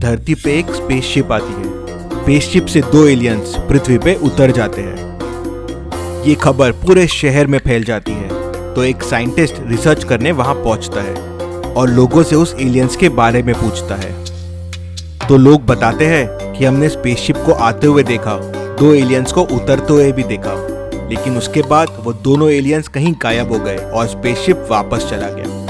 धरती पे एक स्पेसशिप आती है। स्पेसशिप से 2 एलियंस पृथ्वी पे उतर जाते हैं। ये खबर पूरे शहर में फैल जाती है, तो एक साइंटिस्ट रिसर्च करने वहां पहुंचता है और लोगों से उस एलियंस के बारे में पूछता है। तो लोग बताते हैं कि हमने स्पेसशिप को आते हुए देखा, 2 एलियंस को उतरते हुए भी देखा, लेकिन उसके बाद वो दोनों एलियंस कहीं गायब हो गए और स्पेसशिप वापस चला गया।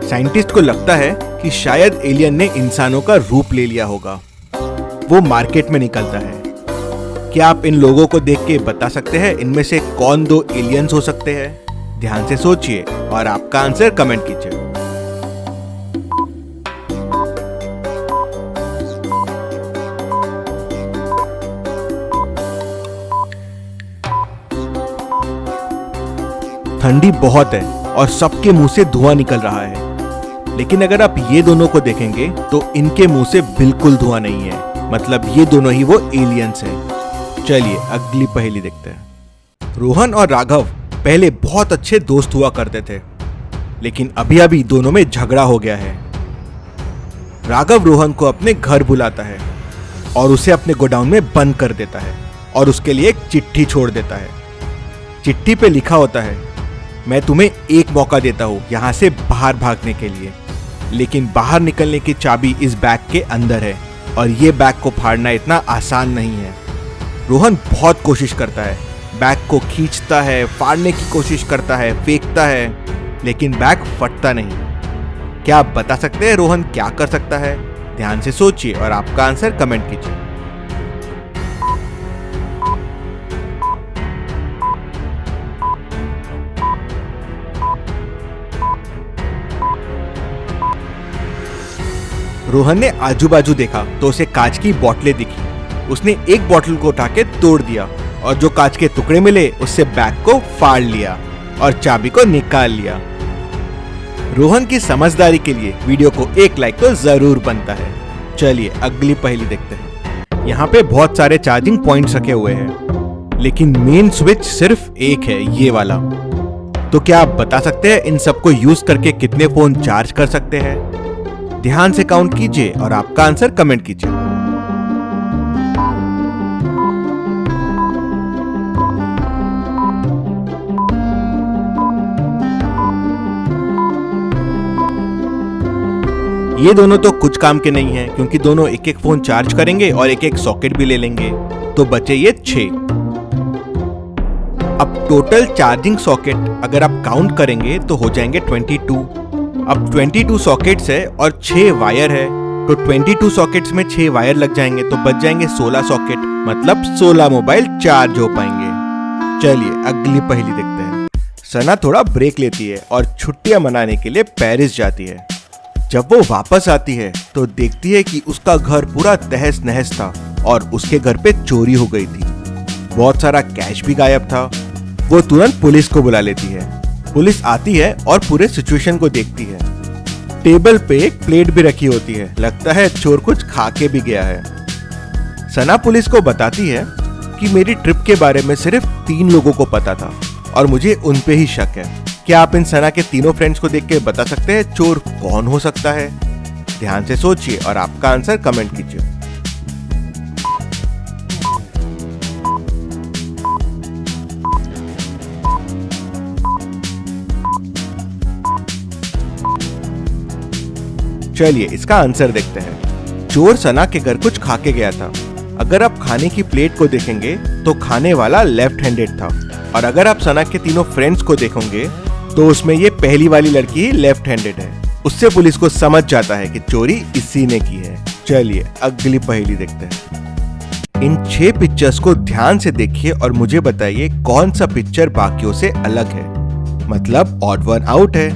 साइंटिस्ट को लगता है कि शायद एलियन ने इंसानों का रूप ले लिया होगा। वो मार्केट में निकलता है। क्या आप इन लोगों को देख के बता सकते हैं इनमें से कौन 2 एलियंस हो सकते हैं? ध्यान से सोचिए और आपका आंसर कमेंट कीजिए। ठंडी बहुत है और सबके मुंह से धुआं निकल रहा है, लेकिन अगर आप ये दोनों को देखेंगे तो इनके मुंह से बिल्कुल धुआं नहीं है। मतलब ये दोनों ही वो एलियंस हैं। चलिए अगली पहेली देखते हैं। रोहन और राघव पहले बहुत अच्छे दोस्त हुआ करते थे, लेकिन अभी अभी दोनों में झगड़ा हो गया है। राघव रोहन को अपने घर बुलाता है और उसे अपने गोडाउन में बंद कर देता है और उसके लिए एक चिट्ठी छोड़ देता है। चिट्ठी पे लिखा होता है, मैं तुम्हें एक मौका देता हूं यहां से बाहर भागने के लिए, लेकिन बाहर निकलने की चाबी इस बैग के अंदर है और ये बैग को फाड़ना इतना आसान नहीं है। रोहन बहुत कोशिश करता है, बैग को खींचता है, फाड़ने की कोशिश करता है, फेंकता है, लेकिन बैग फटता नहीं। क्या आप बता सकते हैं रोहन क्या कर सकता है? ध्यान से सोचिए और आपका आंसर कमेंट कीजिए। रोहन ने आजू बाजू देखा तो उसे कांच की बोतलें दिखी। उसने एक बोतल को उठा के तोड़ दिया और जो कांच के टुकड़े मिले उससे बैग को फाड़ लिया और चाबी को निकाल लिया। रोहन की समझदारी के लिए वीडियो को एक लाइक तो जरूर बनता है। चलिए अगली पहेली देखते हैं। यहाँ पे बहुत सारे चार्जिंग पॉइंट्स रखे हुए हैं, लेकिन मेन स्विच सिर्फ एक है, ये वाला। तो क्या आप बता सकते हैं इन सबको यूज करके कितने फोन चार्ज कर सकते हैं? ध्यान से काउंट कीजिए और आपका आंसर कमेंट कीजिए। ये दोनों तो कुछ काम के नहीं हैं, क्योंकि दोनों एक एक फोन चार्ज करेंगे और एक एक सॉकेट भी ले लेंगे, तो बचे ये 6। अब टोटल चार्जिंग सॉकेट अगर आप काउंट करेंगे तो हो जाएंगे 22। अब 22 सॉकेट्स है और 6 वायर है, तो 22 सॉकेट्स में 6 वायर लग जाएंगे तो बच जाएंगे 16 सॉकेट। मतलब 16 मोबाइल चार्ज हो पाएंगे। चलिए अगली पहेली देखते हैं। सना थोड़ा ब्रेक लेती है और छुट्टियां मनाने के लिए पेरिस जाती है। जब वो वापस आती है तो देखती है कि उसका घर पूरा तहस नहस था और उसके घर पे चोरी हो गई थी। बहुत सारा कैश भी गायब था। वो तुरंत पुलिस को बुला लेती है। पुलिस आती है और पूरे सिचुएशन को देखती है। टेबल पे एक प्लेट भी रखी होती है। लगता है चोर कुछ खा के भी गया है। सना पुलिस को बताती है कि मेरी ट्रिप के बारे में सिर्फ 3 लोगों को पता था और मुझे उन पे ही शक है। क्या आप इन सना के तीनों फ्रेंड्स को देख के बता सकते हैं चोर कौन हो सकता है? ध्यान से सोचिए और आपका आंसर कमेंट कीजिए। चलिए इसका आंसर देखते हैं। चोर सना के घर कुछ खा के गया था। अगर आप खाने की प्लेट को देखेंगे तो खाने वाला लेफ्ट हैंडेड था, और अगर आप सना के तीनों फ्रेंड्स को देखेंगे तो उसमें ये पहली वाली लड़की ही लेफ्ट हैंडेड है। उससे पुलिस को समझ जाता है कि चोरी इसी ने की है। चलिए अगली पहेली देखते हैं। इन 6 पिक्चर्स को ध्यान से देखिए और मुझे बताइए कौन सा पिक्चर बाकियों से अलग है। मतलब ऑड वन आउट है।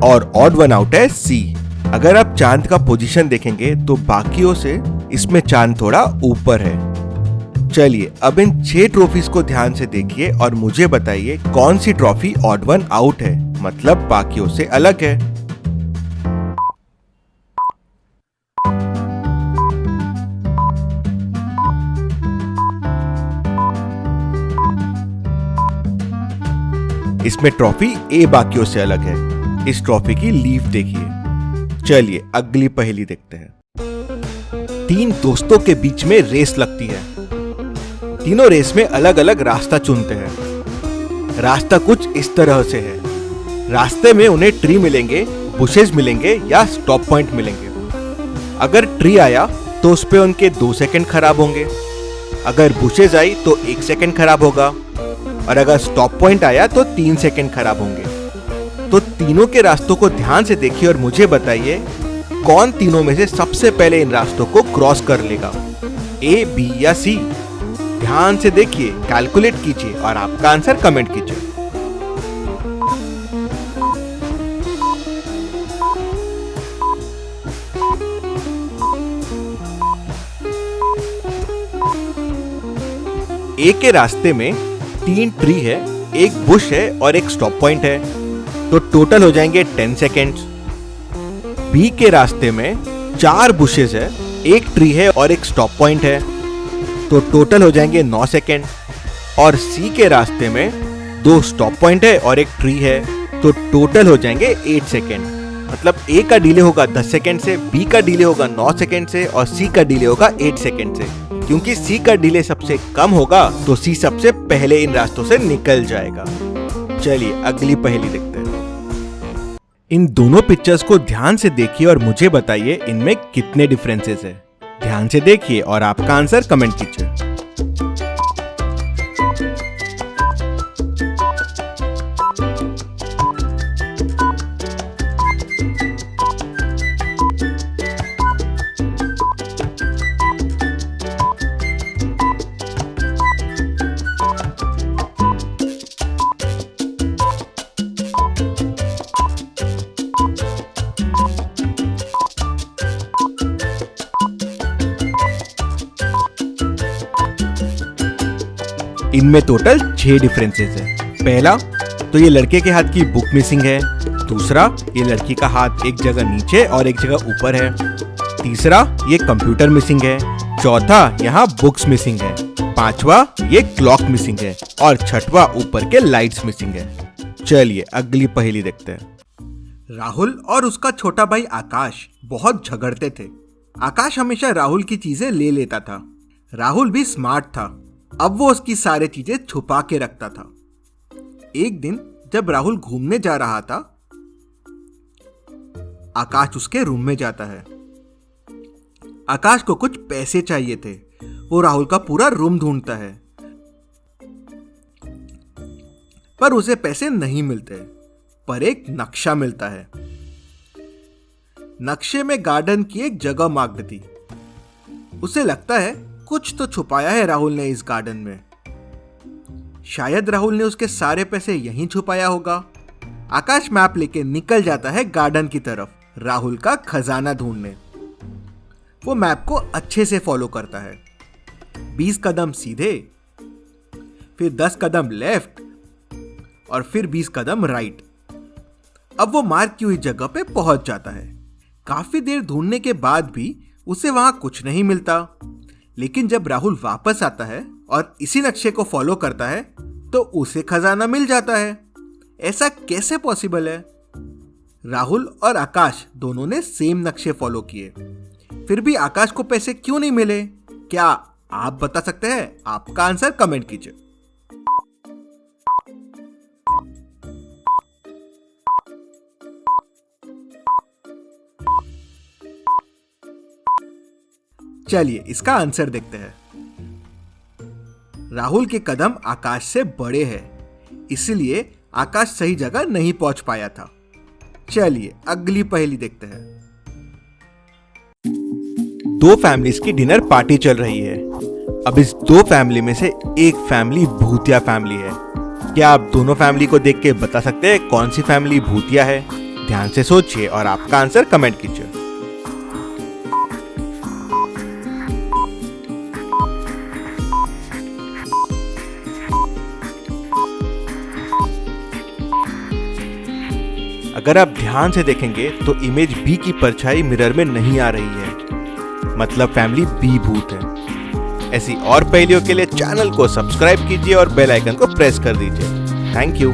और ऑड वन आउट है सी। अगर आप चांद का पोजीशन देखेंगे तो बाकियों से इसमें चांद थोड़ा ऊपर है। चलिए अब इन 6 ट्रॉफीज को ध्यान से देखिए और मुझे बताइए कौन सी ट्रॉफी ऑड वन आउट है, मतलब बाकियों से अलग है। इसमें ट्रॉफी ए बाकियों से अलग है। इस ट्रॉफी की लीफ देखिए। चलिए अगली पहेली देखते हैं। 3 दोस्तों के बीच में रेस लगती है। तीनों रेस में अलग अलग रास्ता चुनते हैं। रास्ता कुछ इस तरह से है। रास्ते में उन्हें ट्री मिलेंगे, बुशेस मिलेंगे या स्टॉप पॉइंट मिलेंगे। अगर ट्री आया तो उस पे उनके 2 सेकंड खराब होंगे। अगर बुशेस आई तो 1 सेकंड खराब होगा और अगर स्टॉप पॉइंट आया तो 3 सेकंड खराब होंगे। तो तीनों के रास्तों को ध्यान से देखिए और मुझे बताइए कौन तीनों में से सबसे पहले इन रास्तों को क्रॉस कर लेगा, ए, बी या सी। ध्यान से देखिए, कैलकुलेट कीजिए और आपका आंसर कमेंट कीजिए। ए के रास्ते में 3 ट्री है, 1 बुश है और 1 स्टॉप पॉइंट है, तो टोटल हो जाएंगे 10 सेकेंड्स। बी के रास्ते में 4 बुशेस है, 1 ट्री है और 1 स्टॉप पॉइंट है, तो टोटल हो जाएंगे 9 सेकेंड। और सी के रास्ते में 2 स्टॉप पॉइंट है और 1 ट्री है, तो टोटल हो जाएंगे 8 सेकेंड। मतलब ए का डिले होगा 10 सेकेंड से, बी का डिले होगा 9 सेकेंड से और सी का डिले होगा 8 सेकेंड से। क्योंकि सी का डिले सबसे कम होगा तो सी सबसे पहले इन रास्तों से निकल जाएगा। चलिए अगली पहेली देखते हैं। इन दोनों पिक्चर्स को ध्यान से देखिए और मुझे बताइए इनमें कितने डिफरेंसेस है। ध्यान से देखिए और आपका आंसर कमेंट कीजिए। इनमें टोटल 6 डिफरेंसेस है। पहला तो ये लड़के के हाथ की बुक मिसिंग है। दूसरा, ये लड़की का हाथ एक जगह नीचे और एक जगह ऊपर है। तीसरा, ये कंप्यूटर मिसिंग है। चौथा, यहाँ बुक्स मिसिंग है। पांचवा, ये क्लॉक मिसिंग है और छठवा, ऊपर के लाइट्स मिसिंग है। चलिए अगली पहेली देखते हैं। राहुल और उसका छोटा भाई आकाश बहुत झगड़ते थे। आकाश हमेशा राहुल की चीजें ले लेता था। राहुल भी स्मार्ट था, अब वो उसकी सारी चीजें छुपा के रखता था। एक दिन जब राहुल घूमने जा रहा था, आकाश उसके रूम में जाता है। आकाश को कुछ पैसे चाहिए थे। वो राहुल का पूरा रूम ढूंढता है, पर उसे पैसे नहीं मिलते। पर एक नक्शा मिलता है। नक्शे में गार्डन की एक जगह मार्क्ड थी। उसे लगता है कुछ तो छुपाया है राहुल ने इस गार्डन में। शायद राहुल ने उसके सारे पैसे यहीं छुपाया होगा। आकाश मैप लेके निकल जाता है गार्डन की तरफ राहुल का खजाना ढूंढने। वो मैप को अच्छे से फॉलो करता है। 20 कदम सीधे, फिर 10 कदम लेफ्ट और फिर 20 कदम राइट। अब वो मार्क की हुई जगह पे पहुंच जाता है। काफी देर ढूंढने के बाद भी उसे वहां कुछ नहीं मिलता। लेकिन जब राहुल वापस आता है और इसी नक्शे को फॉलो करता है तो उसे खजाना मिल जाता है। ऐसा कैसे पॉसिबल है? राहुल और आकाश दोनों ने सेम नक्शे फॉलो किए, फिर भी आकाश को पैसे क्यों नहीं मिले? क्या आप बता सकते हैं? आपका आंसर कमेंट कीजिए। चलिए इसका आंसर देखते हैं। राहुल के कदम आकाश से बड़े हैं, इसलिए आकाश सही जगह नहीं पहुंच पाया था। चलिए अगली पहेली देखते हैं। 2 फैमिलीज की डिनर पार्टी चल रही है। अब इस 2 फैमिली में से एक फैमिली भूतिया फैमिली है। क्या आप दोनों फैमिली को देख के बता सकते हैं कौन सी फैमिली भूतिया है? ध्यान से सोचिए और आपका आंसर कमेंट कीजिए। अगर आप ध्यान से देखेंगे तो इमेज बी की परछाई मिरर में नहीं आ रही है, मतलब फैमिली बी भूत है। ऐसी और पहेलियों के लिए चैनल को सब्सक्राइब कीजिए और बेल आइकन को प्रेस कर दीजिए। Thank you.